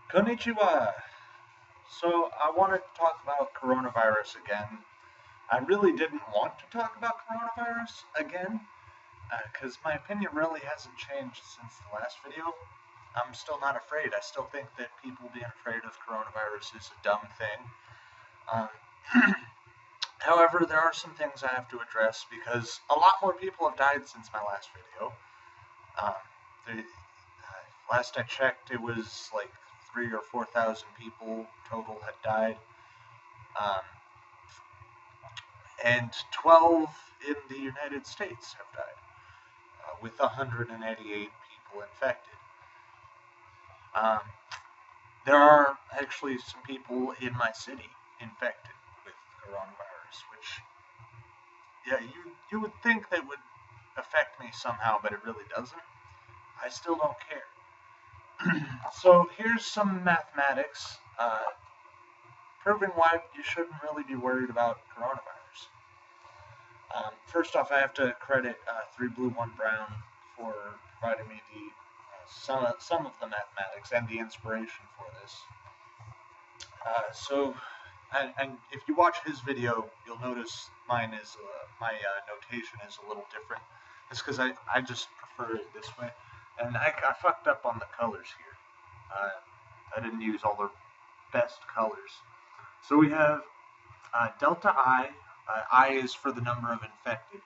Konnichiwa! So, I wanted to talk about coronavirus again. I really didn't want to talk about coronavirus again, because my opinion really hasn't changed since the last video. I'm still not afraid. I still think that people being afraid of coronavirus is a dumb thing. Um, However, there are some things I have to address because a lot more people have died since my last video. Um, Last I checked, it was like 3 or 4 thousand people total had died, um, and 12 in the United States have died, with 188 people infected. Um, there are actually some people in my city infected with coronavirus, which, yeah, you would think that would affect me somehow, but it really doesn't. I still don't care. So here's some mathematics proving why you shouldn't really be worried about coronavirus. First off, I have to credit 3 Blue 1 Brown for providing me the some of the mathematics and the inspiration for this. And if you watch his video, you'll notice mine is my notation is a little different. It's because I just prefer it this way, and I fucked up on the colors here. I didn't use all the best colors. So we have delta I. I is for the number of infected.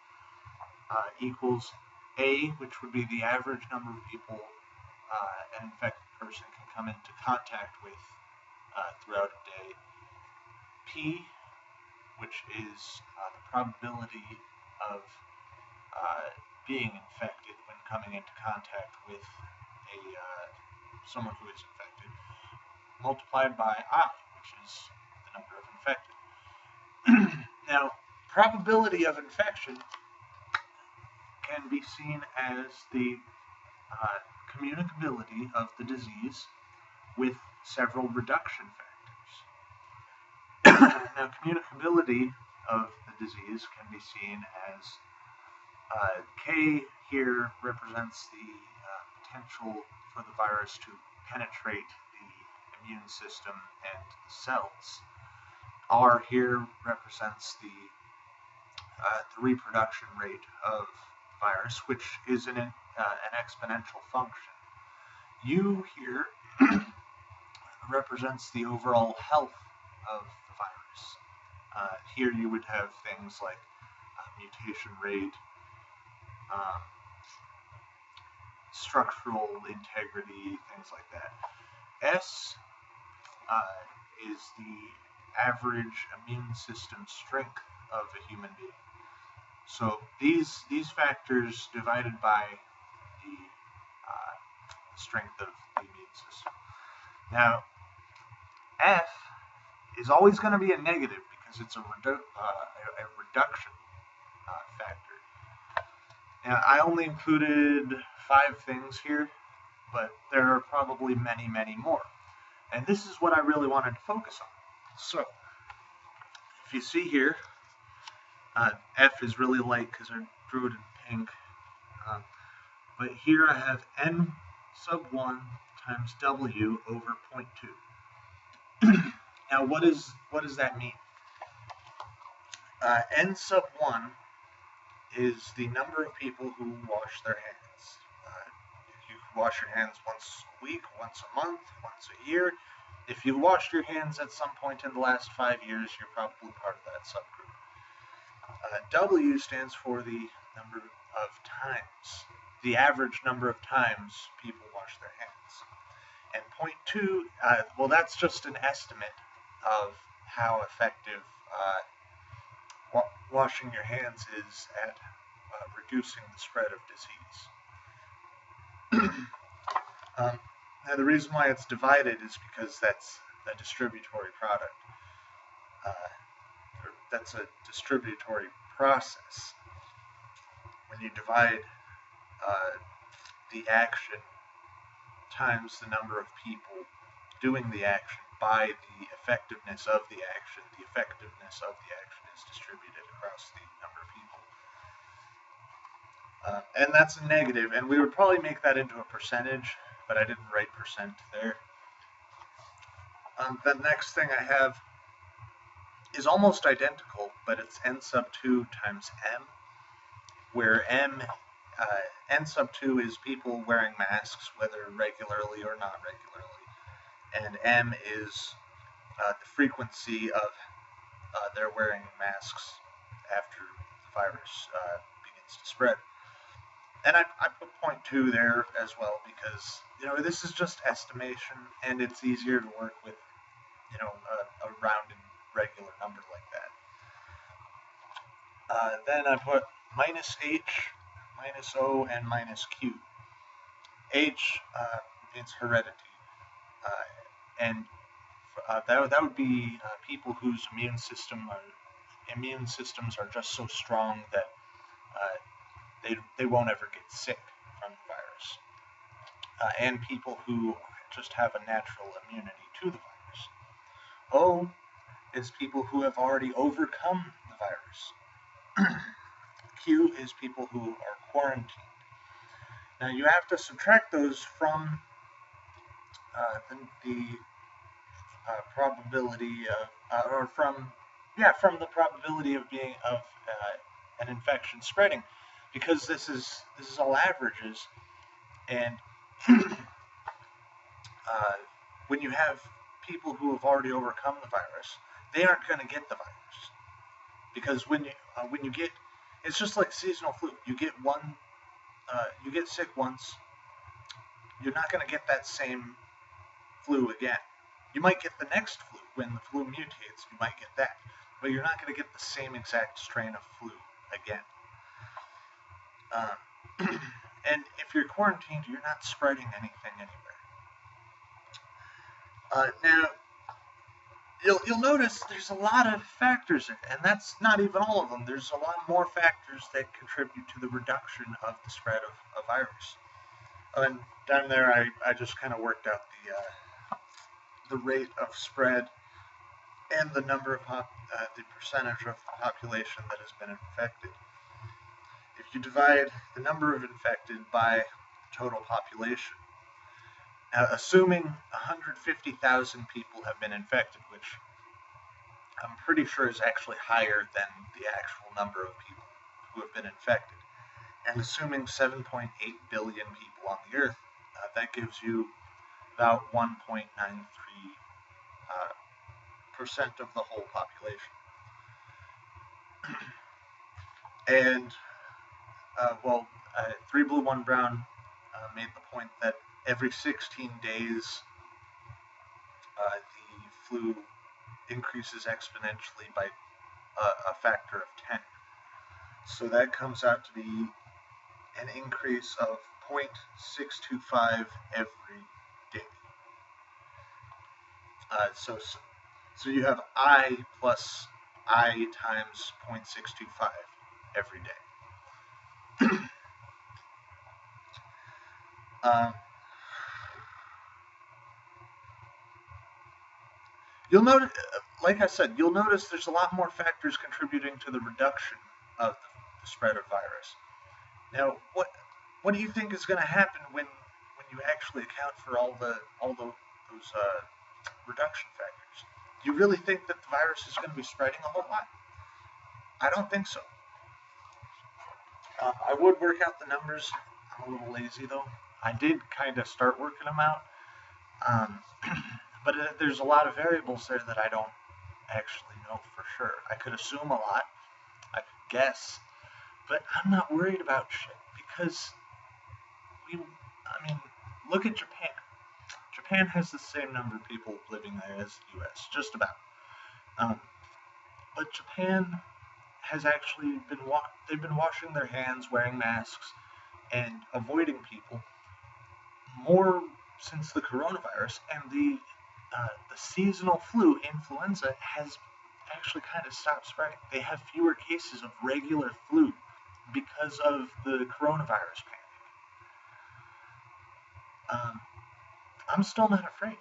Equals A, which would be the average number of people an infected person can come into contact with throughout a day. P, which is the probability of being infected when coming into contact with someone who is infected, multiplied by I, which is the number of infected. Now, probability of infection can be seen as the communicability of the disease with several reduction factors. Now, communicability of the disease can be seen as K here represents the potential for the virus to penetrate the immune system and cells. R here represents the reproduction rate of virus, which is an exponential function. U here represents the overall health of the virus. Here you would have things like mutation rate, structural integrity, things like that. S is the average immune system strength of a human being. So these factors divided by the strength of the immune system. Now, F is always going to be a negative because it's a reduction factor. Now, I only included 5 things here, but there are probably many, many more. And this is what I really wanted to focus on. So, if you see here, F is really light because I drew it in pink. But here I have N sub 1 times W over 0.2. Now, what does that mean? N sub 1 is the number of people who wash their hands. You wash your hands once a week, once a month, once a year. If you washed your hands at some point in the last 5 years, you're probably part of that subgroup. W stands for the number of times, the average number of times people wash their hands. And 0.2, well, that's just an estimate of how effective washing your hands is at reducing the spread of disease. Now, the reason why it's divided is because that's a distributory product. That's a distributory process. When you divide the action times the number of people doing the action by the effectiveness of the action is distributed across the number of people. And that's a negative, and we would probably make that into a percentage, but I didn't write percent there. The next thing I have is almost identical, but it's n sub 2 times m, where n sub 2 is people wearing masks, whether regularly or not regularly, and m is the frequency of their wearing masks after the virus begins to spread. And I put 0.2 there as well because, this is just estimation, and it's easier to work with, a rounded regular number like that. Then I put minus h, minus o, and minus q. H means heredity, and that would be people whose immune systems are just so strong that they won't ever get sick from the virus, and people who just have a natural immunity to the virus. O is people who have already overcome the virus. Q is people who are quarantined. Now you have to subtract those from the probability of, from the probability of an infection spreading, because this is all averages, and when you have people who have already overcome the virus, they aren't going to get the virus, because when you get, it's just like seasonal flu. You get sick once, you're not going to get that same flu again. You might get the next flu when the flu mutates. You might get that, but you're not going to get the same exact strain of flu again. And if you're quarantined, you're not spreading anything anywhere. Now, you'll notice there's a lot of factors in it, and that's not even all of them. There's a lot more factors that contribute to the reduction of the spread of a virus. And down there, I just kind of worked out the rate of spread and the number of the percentage of the population that has been infected. If you divide the number of infected by total population, assuming 150,000 people have been infected, which I'm pretty sure is actually higher than the actual number of people who have been infected, and assuming 7.8 billion people on the Earth, that gives you about 1.93% of the whole population. And, 3 Blue 1 Brown made the point that every 16 days the flu increases exponentially by a factor of 10. So that comes out to be an increase of 0.625 every day. So you have I plus I times 0.625 every day. You'll notice, like I said, there's a lot more factors contributing to the reduction of the spread of virus. Now, what do you think is going to happen when you actually account for all those reduction factors? Do you really think that the virus is going to be spreading a whole lot? I don't think so. I would work out the numbers. I'm a little lazy though. I did kind of start working them out, but there's a lot of variables there that I don't actually know for sure. I could assume a lot, I could guess, but I'm not worried about shit because look at Japan. Japan has the same number of people living there as the U.S., just about. But Japan has actually they've been washing their hands, wearing masks, and avoiding people more since the coronavirus, and the seasonal flu, influenza, has actually kind of stopped spreading. They have fewer cases of regular flu because of the coronavirus panic. I'm still not afraid.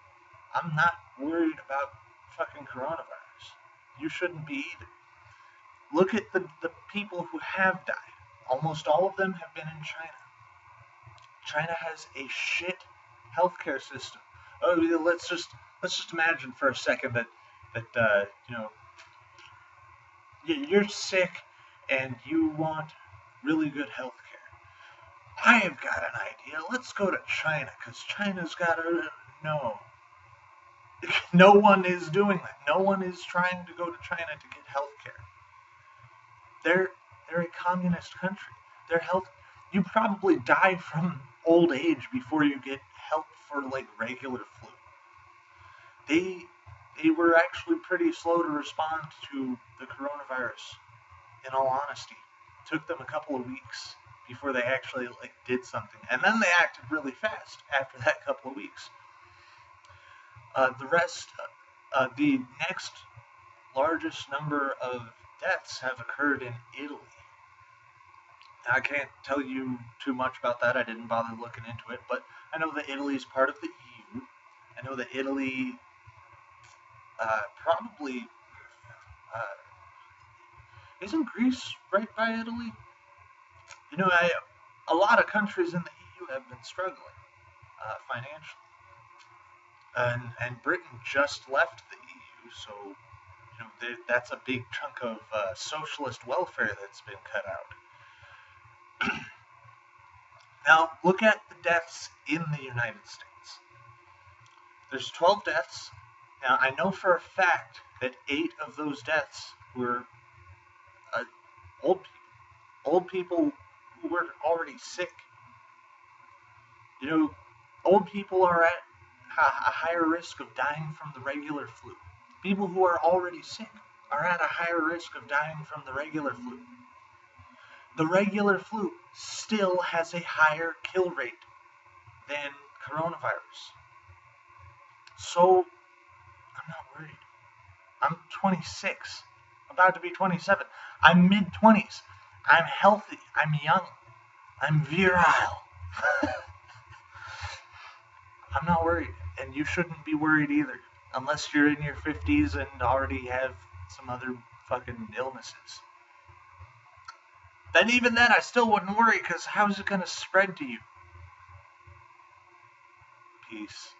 I'm not worried about fucking coronavirus. You shouldn't be either. Look at the people who have died. Almost all of them have been in China. China has a shit healthcare system. Oh, let's just let's just imagine for a second that you're sick and you want really good health care. I have got an idea. Let's go to China because China's got a no. No one is doing that. No one is trying to go to China to get health care. They're a communist country. Their health, you probably die from old age before you get help for like regular flu. They were actually pretty slow to respond to the coronavirus. In all honesty, it took them a couple of weeks before they actually like did something, and then they acted really fast after that couple of weeks. The next largest number of deaths have occurred in Italy. I can't tell you too much about that. I didn't bother looking into it, but I know that Italy is part of the EU. I know that Italy probably isn't Greece right by Italy. A lot of countries in the EU have been struggling financially, and Britain just left the EU, so that's a big chunk of socialist welfare that's been cut out. Now, look at the deaths in the United States. There's 12 deaths. Now, I know for a fact that 8 of those deaths were old people. Old people who were already sick. Old people are at a higher risk of dying from the regular flu. People who are already sick are at a higher risk of dying from the regular flu. The regular flu still has a higher kill rate than coronavirus. So, I'm not worried. I'm 26, about to be 27. I'm mid-20s. I'm healthy. I'm young. I'm virile. I'm not worried, and you shouldn't be worried either, unless you're in your 50s and already have some other fucking illnesses. Then even then, I still wouldn't worry, because how's it going to spread to you? Peace.